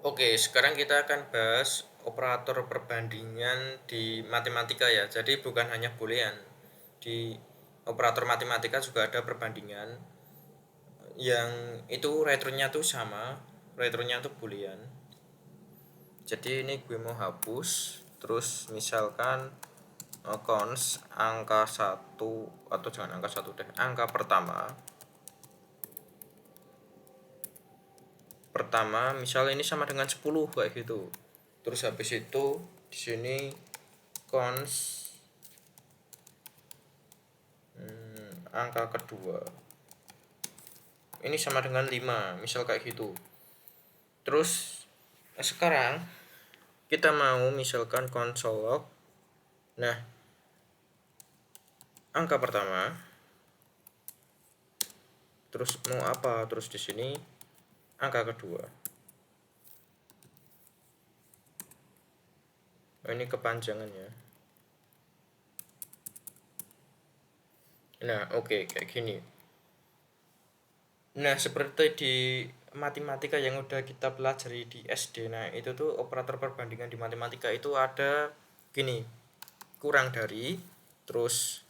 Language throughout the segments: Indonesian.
Oke, sekarang kita akan bahas operator perbandingan di matematika ya. Jadi bukan hanya boolean. Di operator matematika juga ada perbandingan yang itu return-nya tuh sama, return-nya tuh boolean. Jadi ini gue mau hapus, terus misalkan cons angka 1 atau jangan angka 1 deh, angka pertama misal ini sama dengan 10 kayak gitu. Terus habis itu di sini cons angka kedua ini sama dengan 5 misal kayak gitu. Terus sekarang kita mau misalkan console log. Nah, angka pertama terus mau apa, terus di sini angka kedua. Ini kepanjangannya. Nah, oke, kayak gini. Nah, seperti di matematika yang udah kita pelajari di SD. Nah, itu tuh operator perbandingan di matematika itu ada gini, kurang dari, terus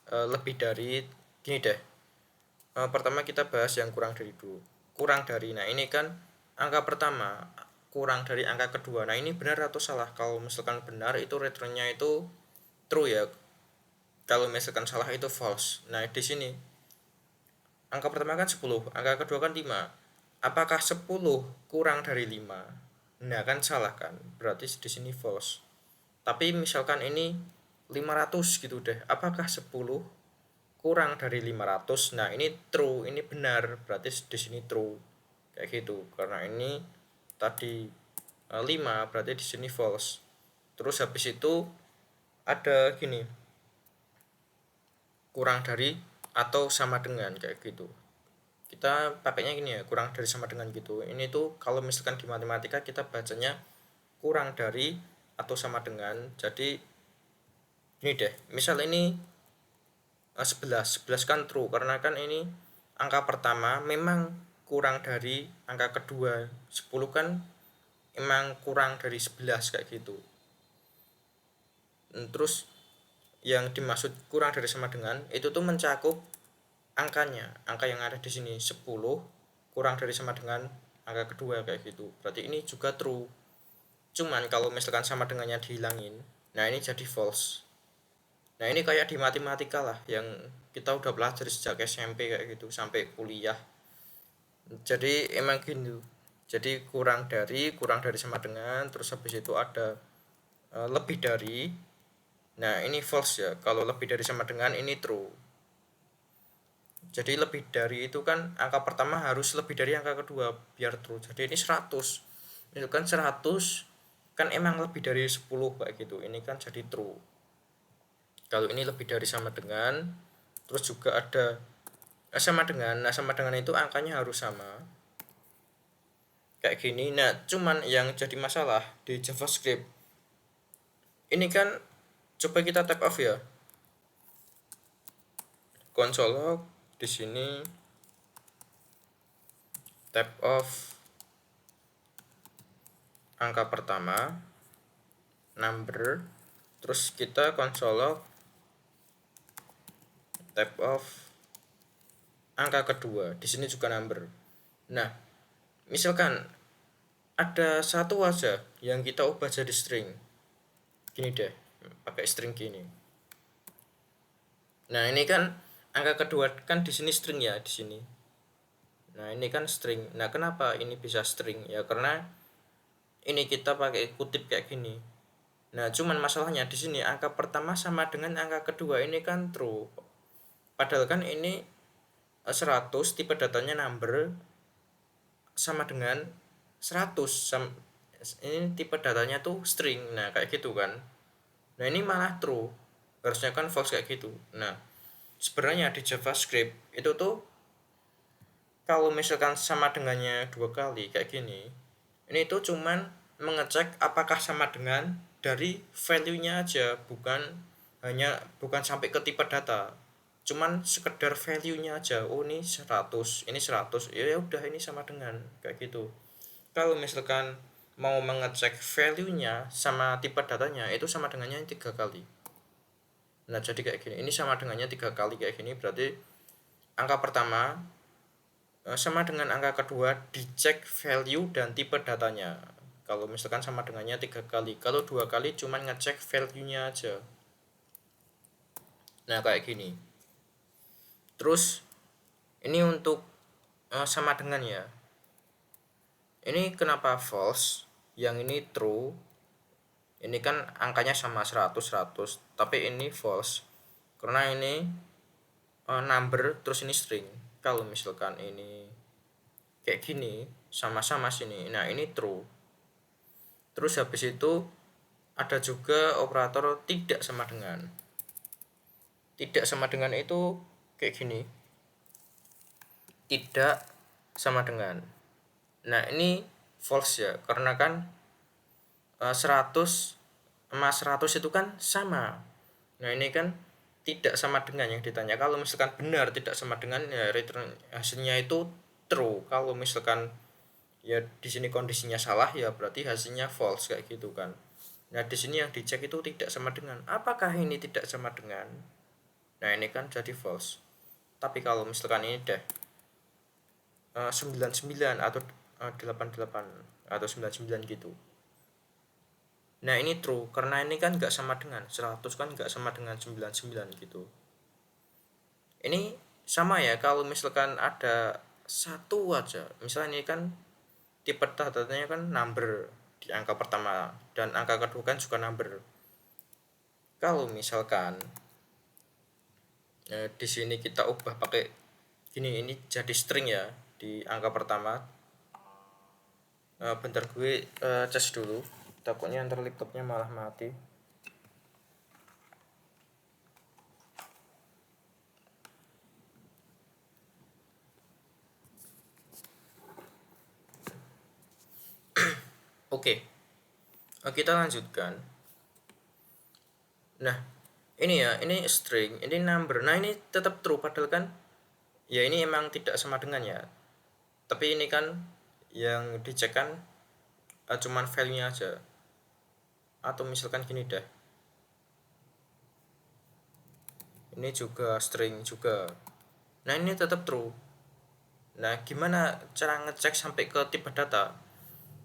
lebih dari, gini deh. Pertama kita bahas yang kurang dari dulu. Kurang dari, nah ini kan angka pertama kurang dari angka kedua. Nah ini benar atau salah? Kalau misalkan benar itu returnnya itu true ya. Kalau misalkan salah itu false. Nah di sini angka pertama kan 10, angka kedua kan 5. Apakah 10 kurang dari 5? Nah kan salah kan, berarti di sini false. Tapi misalkan ini 500 gitu deh, apakah 10 kurang dari 500? Nah ini true, ini benar, berarti di sini true kayak gitu. Karena ini tadi 5, berarti di sini false. Terus habis itu ada gini, kurang dari atau sama dengan kayak gitu. Kita pakainya gini ya, kurang dari sama dengan gitu. Ini tuh kalau misalkan di matematika kita bacanya kurang dari atau sama dengan. Jadi ini deh, misal ini 11 kan true karena kan ini angka pertama memang kurang dari angka kedua. 10 kan emang kurang dari 11 kayak gitu. Terus yang dimaksud kurang dari sama dengan itu tuh mencakup angkanya, angka yang ada di sini 10 kurang dari sama dengan angka kedua kayak gitu. Berarti ini juga true. Cuman kalau misalkan sama dengannya dihilangin, nah ini jadi false. Nah ini kayak di matematika lah yang kita udah pelajari sejak SMP kayak gitu sampai kuliah. Jadi emang gitu. Jadi kurang dari sama dengan, terus habis itu ada lebih dari. Nah ini false ya. Kalau lebih dari sama dengan ini true. Jadi lebih dari itu kan angka pertama harus lebih dari angka kedua biar true. Jadi ini 100. Itu kan 100 kan emang lebih dari 10 kayak gitu. Ini kan jadi true. Kalau ini lebih dari sama dengan, terus juga ada sama dengan. Nah sama dengan itu angkanya harus sama kayak gini. Nah cuman yang jadi masalah di JavaScript ini kan, coba kita tap off ya console log. Di sini tap off angka pertama number, terus kita console log tap off angka kedua, di sini juga number. Nah misalkan ada satu aja yang kita ubah jadi string, gini deh, pakai string gini. Nah ini kan angka kedua kan di sini string ya, di sini. Nah ini kan string. Nah kenapa ini bisa string ya? Karena ini kita pakai kutip kayak gini. Nah cuman masalahnya di sini angka pertama sama dengan angka kedua ini kan true. Padahal kan ini 100 tipe datanya number sama dengan 100 ini tipe datanya tuh string. Nah kayak gitu kan. Nah ini malah true, harusnya kan false kayak gitu. Nah sebenarnya di JavaScript itu tuh kalau misalkan sama dengannya dua kali kayak gini, ini tuh cuman mengecek apakah sama dengan dari value-nya aja, bukan sampai ke tipe data. Cuman sekedar value-nya aja. Oh ini 100, ini 100. Ya udah ini sama dengan kayak gitu. Kalau misalkan mau mengecek value-nya sama tipe datanya itu sama dengannya 3 kali. Nah, jadi kayak gini. Ini sama dengannya 3 kali kayak gini, berarti angka pertama sama dengan angka kedua dicek value dan tipe datanya. Kalau misalkan sama dengannya 3 kali, kalau 2 kali cuman ngecek value-nya aja. Nah, kayak gini. Terus ini untuk sama dengan ya. Ini kenapa false? Yang ini true. Ini kan angkanya sama 100 100, tapi ini false. Karena ini number terus ini string. Kalau misalkan ini kayak gini sama-sama sini. Nah, ini true. Terus habis itu ada juga operator tidak sama dengan. Tidak sama dengan itu kayak gini. Tidak sama dengan. Nah, ini false ya, karena kan 100 sama 100 itu kan sama. Nah, ini kan tidak sama dengan yang ditanya. Kalau misalkan benar tidak sama dengan, ya return hasilnya itu true. Kalau misalkan ya di sini kondisinya salah, ya berarti hasilnya false kayak gitu kan. Nah, di sini yang dicek itu tidak sama dengan. Apakah ini tidak sama dengan? Nah, ini kan jadi false. Tapi kalau misalkan ini deh 99 atau 88 atau 99 gitu. Nah, ini true karena ini kan nggak sama dengan 100, kan nggak sama dengan 99 gitu. Ini sama ya kalau misalkan ada satu aja. Misalnya ini kan tipe datanya kan number di angka pertama dan angka kedua kan juga number. Kalau misalkan di sini kita ubah pakai gini, ini jadi string ya di angka pertama. Bentar gue cas dulu, takutnya ntar laptopnya malah mati. Oke, kita lanjutkan. Nah, ini ya, ini string, ini number. Nah, ini tetap true padahal kan ya ini emang tidak sama dengan ya. Tapi ini kan yang dicek kan cuman value-nya aja. Atau misalkan gini deh. Ini juga string juga. Nah, ini tetap true. Nah, gimana cara ngecek sampai ke tipe data?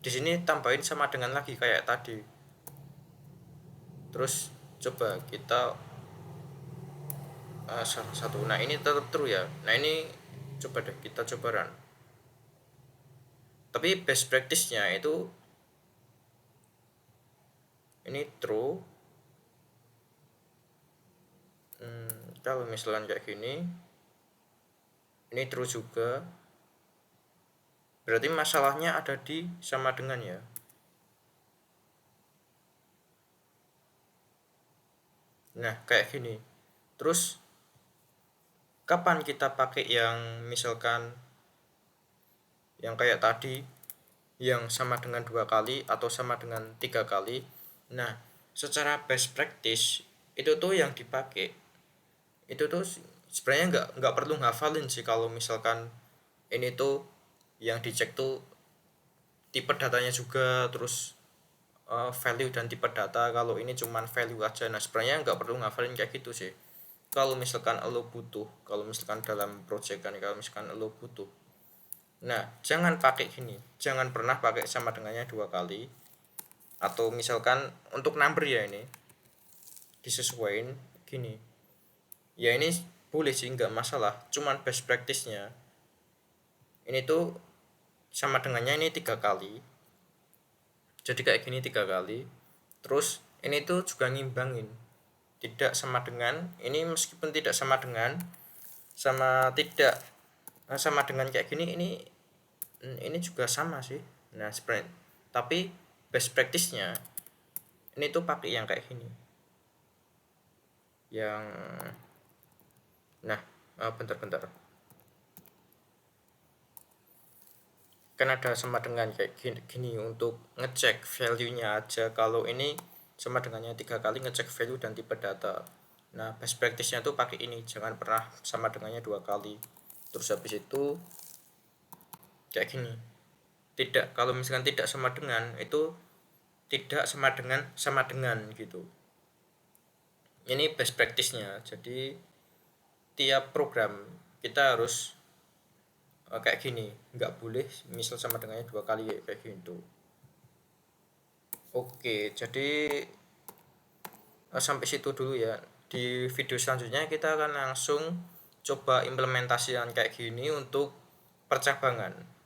Di sini tambahin sama dengan lagi kayak tadi. Terus coba kita salah satu. Nah, ini tetap true ya. Nah, ini coba deh kita coba run. Tapi best practice-nya itu ini true. Kalau misalnya kayak gini, ini true juga. Berarti masalahnya ada di sama dengan ya. Nah, kayak gini. Terus kapan kita pakai yang misalkan yang kayak tadi yang sama dengan 2 kali atau sama dengan 3 kali? Nah, secara best practice itu tuh yang dipakai itu tuh sebenarnya nggak perlu ngafalin sih. Kalau misalkan ini tuh yang dicek tuh tipe datanya juga, terus value dan tipe data. Kalau ini cuman value aja, nah sebenarnya nggak perlu ngafalin kayak gitu sih. Kalau misalkan lo butuh, kalau misalkan dalam project kan, kalau misalkan lo butuh, nah jangan pakai gini, jangan pernah pakai sama dengannya 2 kali. Atau misalkan untuk number ya ini disesuaikan gini ya, ini boleh sih nggak masalah, cuman best practice-nya ini tuh sama dengannya ini 3 kali, jadi kayak gini 3 kali. Terus ini tuh juga ngimbangin tidak sama dengan ini, meskipun tidak sama dengan sama tidak sama dengan kayak gini, ini juga sama sih. Nah, sebenarnya tapi best practice-nya ini tuh pakai yang kayak gini, yang nah bentar kan ada sama dengan kayak gini untuk ngecek value-nya aja. Kalau ini sama dengannya 3 kali ngecek value dan tipe data. Nah, best practice-nya tuh pakai ini, jangan pernah sama dengannya 2 kali. Terus habis itu kayak gini tidak, kalau misalkan tidak sama dengan itu tidak sama dengan gitu. Ini best practice-nya. Jadi tiap program kita harus kayak gini, nggak boleh misal sama dengannya 2 kali kayak gitu. Oke, jadi sampai situ dulu ya. Di video selanjutnya kita akan langsung coba implementasikan kayak gini untuk percabangan.